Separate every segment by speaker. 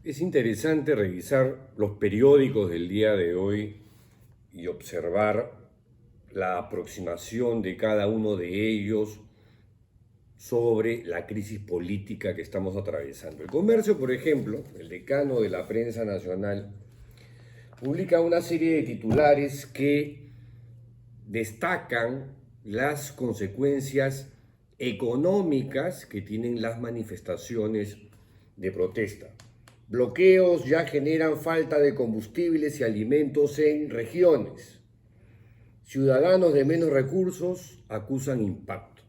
Speaker 1: Es interesante revisar los periódicos del día de hoy y observar la aproximación de cada uno de ellos sobre la crisis política que estamos atravesando. El Comercio, por ejemplo, el decano de la prensa nacional, publica una serie de titulares que destacan las consecuencias económicas que tienen las manifestaciones de protesta. Bloqueos ya generan falta de combustibles y alimentos en regiones. Ciudadanos de menos recursos acusan impacto.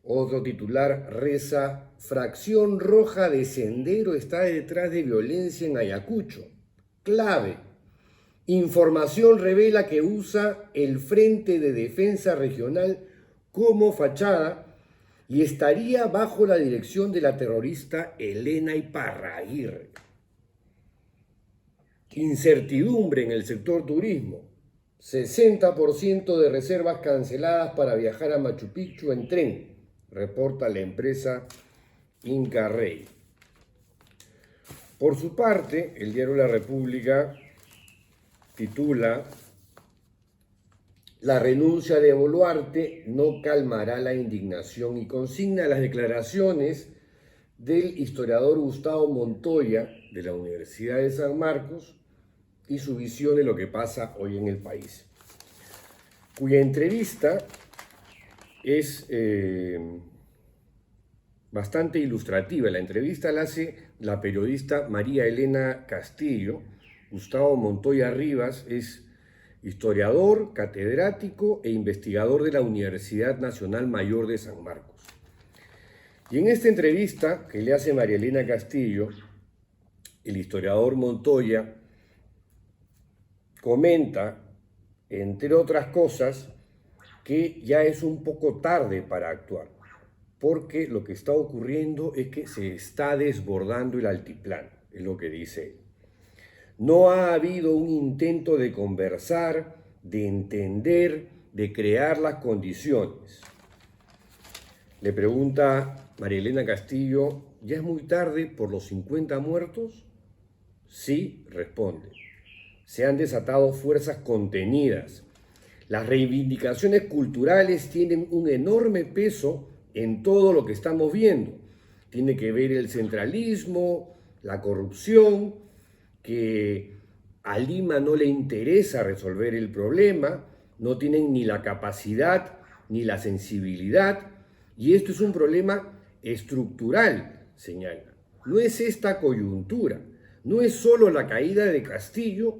Speaker 1: Otro titular reza: fracción roja de Sendero está detrás de violencia en Ayacucho. Clave. Información revela que usa el Frente de Defensa Regional como fachada y estaría bajo la dirección de la terrorista Elena Iparraguirre. Incertidumbre en el sector turismo. 60% de reservas canceladas para viajar a Machu Picchu en tren, reporta la empresa Inca Rey. Por su parte, el diario La República titula: la renuncia de Boluarte no calmará la indignación, y consigna las declaraciones del historiador Gustavo Montoya de la Universidad de San Marcos y su visión de lo que pasa hoy en el país, cuya entrevista es bastante ilustrativa. La entrevista la hace la periodista María Elena Castillo. Gustavo Montoya Rivas es historiador, catedrático e investigador de la Universidad Nacional Mayor de San Marcos. Y en esta entrevista que le hace María Elena Castillo, el historiador Montoya comenta, entre otras cosas, que ya es un poco tarde para actuar, porque lo que está ocurriendo es que se está desbordando el altiplano, es lo que dice él. No ha habido un intento de conversar, de entender, de crear las condiciones. Le pregunta María Elena Castillo: ¿ya es muy tarde por los 50 muertos? Sí, responde. Se han desatado fuerzas contenidas. Las reivindicaciones culturales tienen un enorme peso en todo lo que estamos viendo. Tiene que ver el centralismo, la corrupción, que a Lima no le interesa resolver el problema, no tienen ni la capacidad ni la sensibilidad, y esto es un problema estructural, señala. No es esta coyuntura, no es solo la caída de Castillo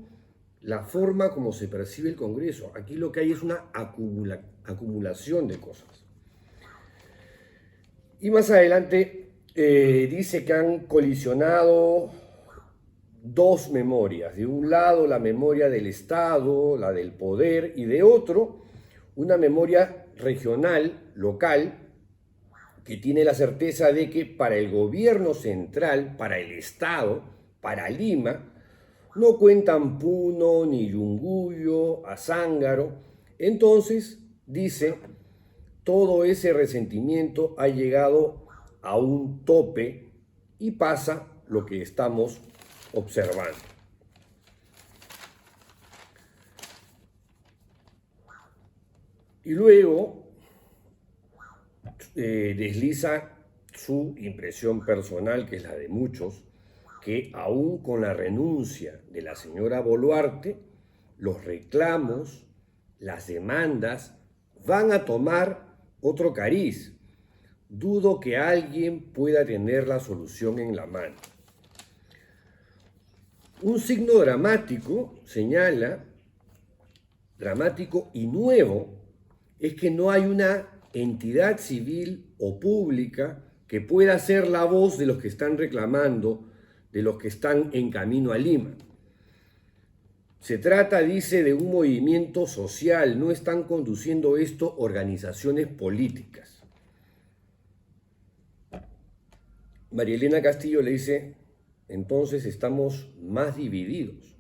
Speaker 1: la forma como se percibe el Congreso. Aquí lo que hay es una acumulación de cosas. Y más adelante dice que han colisionado dos memorias. De un lado, la memoria del Estado, la del poder, y de otro, una memoria regional, local, que tiene la certeza de que para el gobierno central, para el Estado, para Lima, no cuentan Puno, ni Yunguyo, Azángaro. Entonces, dice, todo ese resentimiento ha llegado a un tope y pasa lo que estamos observando. Y luego desliza su impresión personal, que es la de muchos, que aún con la renuncia de la señora Boluarte, los reclamos, las demandas van a tomar otro cariz. Dudo que alguien pueda tener la solución en la mano. Un signo dramático, señala, dramático y nuevo, es que no hay una entidad civil o pública que pueda ser la voz de los que están reclamando, de los que están en camino a Lima. Se trata, dice, de un movimiento social, no están conduciendo esto organizaciones políticas. María Elena Castillo le dice: entonces estamos más divididos.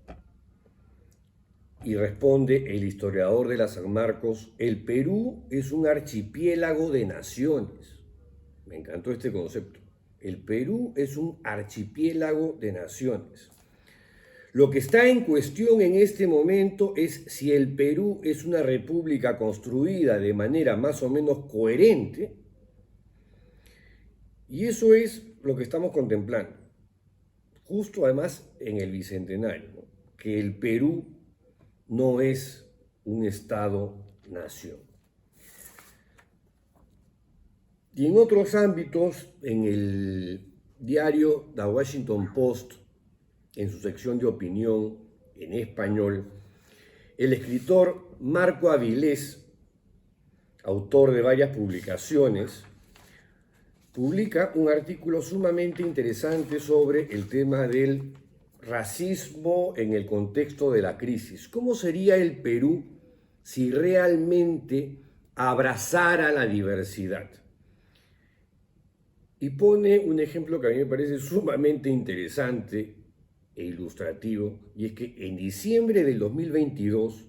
Speaker 1: Y responde el historiador de la San Marcos: el Perú es un archipiélago de naciones. Me encantó este concepto. El Perú es un archipiélago de naciones. Lo que está en cuestión en este momento es si el Perú es una república construida de manera más o menos coherente, y eso es lo que estamos contemplando, justo además en el Bicentenario, ¿no? Que el Perú no es un Estado-nación. Y en otros ámbitos, en el diario The Washington Post, en su sección de opinión en español, el escritor Marco Avilés, autor de varias publicaciones, publica un artículo sumamente interesante sobre el tema del racismo en el contexto de la crisis. ¿Cómo sería el Perú si realmente abrazara la diversidad? Y pone un ejemplo que a mí me parece sumamente interesante e ilustrativo, y es que en diciembre del 2022,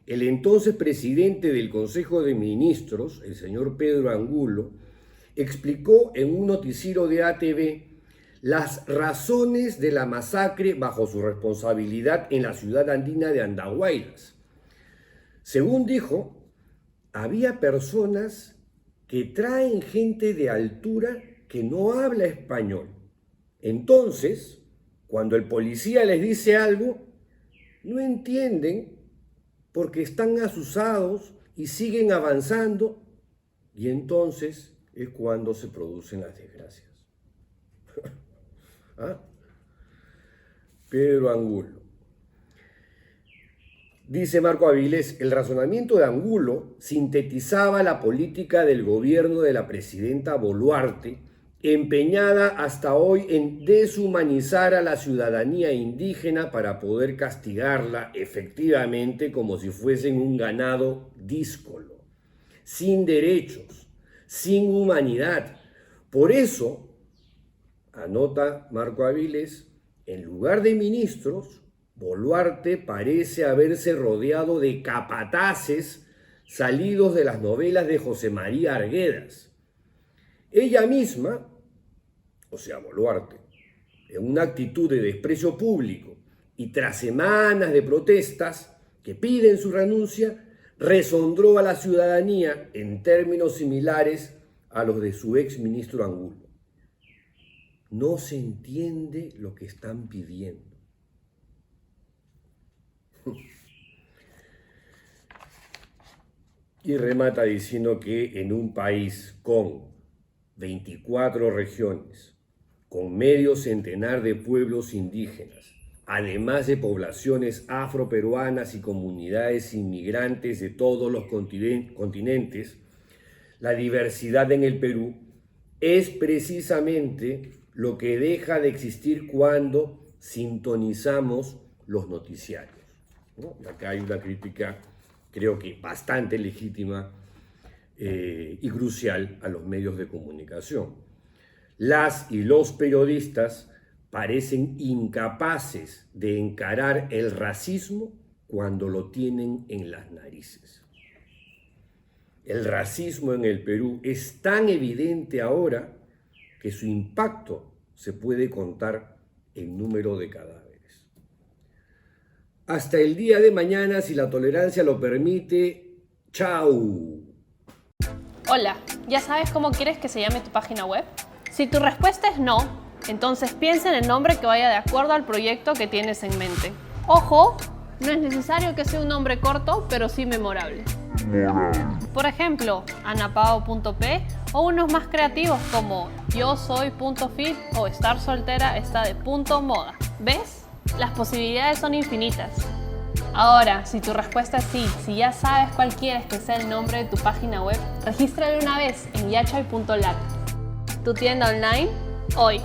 Speaker 1: el entonces presidente del Consejo de Ministros, el señor Pedro Angulo, explicó en un noticiero de ATV las razones de la masacre bajo su responsabilidad en la ciudad andina de Andahuaylas. Según dijo, había personas que traen gente de altura que no habla español. Entonces, cuando el policía les dice algo, no entienden porque están asusados y siguen avanzando, y entonces es cuando se producen las desgracias. ¿Ah? Pedro Angulo. Dice Marco Avilés, el razonamiento de Angulo sintetizaba la política del gobierno de la presidenta Boluarte, empeñada hasta hoy en deshumanizar a la ciudadanía indígena para poder castigarla efectivamente como si fuesen un ganado díscolo, sin derechos, sin humanidad. Por eso, anota Marco Avilés, en lugar de ministros, Boluarte parece haberse rodeado de capataces salidos de las novelas de José María Arguedas. Ella misma, o sea, Boluarte, en una actitud de desprecio público y tras semanas de protestas que piden su renuncia, resondró a la ciudadanía en términos similares a los de su ex ministro Angulo. No se entiende lo que están pidiendo. Y remata diciendo que en un país con 24 regiones, con medio centenar de pueblos indígenas, además de poblaciones afroperuanas y comunidades inmigrantes de todos los continentes, la diversidad en el Perú es precisamente lo que deja de existir cuando sintonizamos los noticiarios, ¿no? Acá hay una crítica, creo que bastante legítima y crucial a los medios de comunicación. Las y los periodistas parecen incapaces de encarar el racismo cuando lo tienen en las narices. El racismo en el Perú es tan evidente ahora que su impacto se puede contar en número de cadáveres. Hasta el día de mañana, si la tolerancia lo permite. ¡Chao!
Speaker 2: Hola, ¿ya sabes cómo quieres que se llame tu página web? Si tu respuesta es no, entonces piensa en el nombre que vaya de acuerdo al proyecto que tienes en mente. ¡Ojo! No es necesario que sea un nombre corto, pero sí memorable. Por ejemplo, anapao.p o unos más creativos como yosoy.fit o estar soltera está de .moda. ¿Ves? Las posibilidades son infinitas. Ahora, si tu respuesta es sí, si ya sabes cuál quieres que sea el nombre de tu página web, regístralo una vez en yachay.lat. Tu tienda online, hoy.